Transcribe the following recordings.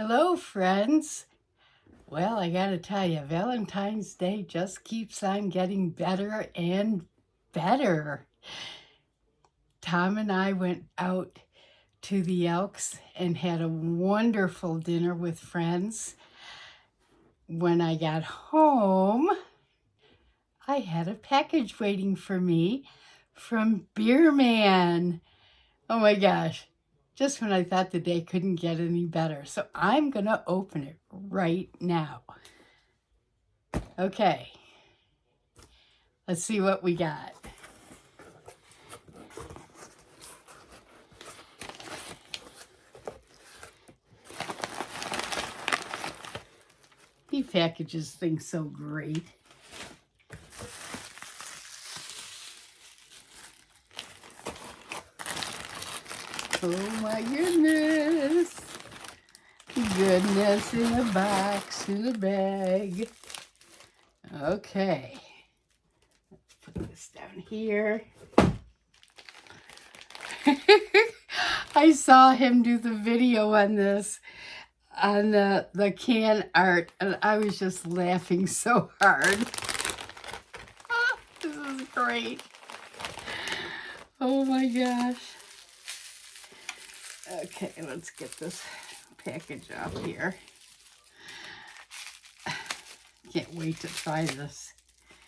Hello, friends. Well, I gotta tell you, Valentine's Day just keeps on getting better and better. Tom and I went out to the Elks and had a wonderful dinner with friends. When I got home, I had a package waiting for me from Beer Man. Oh my gosh. Just when I thought the day couldn't get any better. So I'm going to open it right now. Okay. Let's see what we got. He packages things so great. Oh my goodness. Goodness in a box, in a bag. Okay. Let's put this down here. I saw him do the video on this, on the can art, and I was just laughing so hard. This is great. Oh my gosh. Okay, let's get this package off here. Can't wait to try this.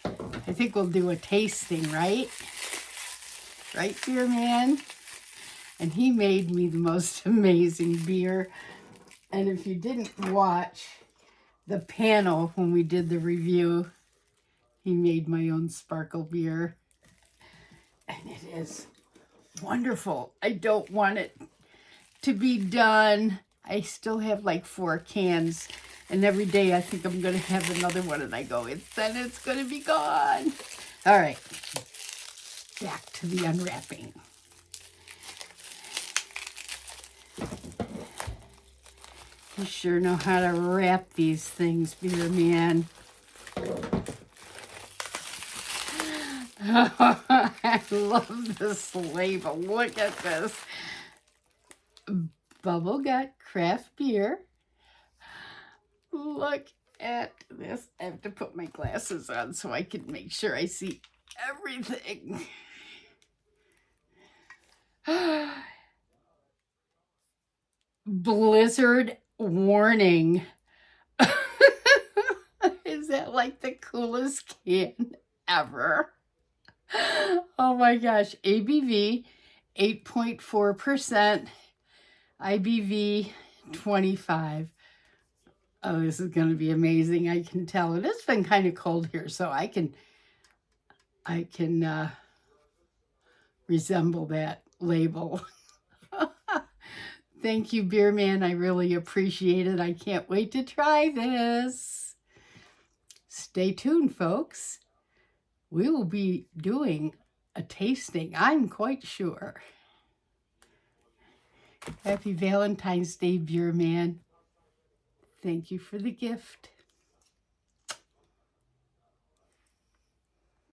I think we'll do a tasting, right? Right, Beer Man? And he made me the most amazing beer. And if you didn't watch the panel when we did the review, he made my own sparkle beer. And it is wonderful. I don't want it to be done. I still have like 4 cans. And every day I think I'm going to have another one. And I go, then it's going to be gone. All right. Back to the unwrapping. You sure know how to wrap these things, Beer Man. I love this label. Look at this. Bubble Gut Craft Beer. Look at this. I have to put my glasses on so I can make sure I see everything. Blizzard warning. Is that like the coolest can ever? Oh my gosh. ABV 8.4%. IBV 25. Oh, this is going to be amazing. I can tell. It has been kind of cold here, so I can resemble that label. Thank you, Beer Man. I really appreciate it. I can't wait to try this. Stay tuned, folks. We will be doing a tasting, I'm quite sure. Happy Valentine's Day, Beer Man. Thank you for the gift.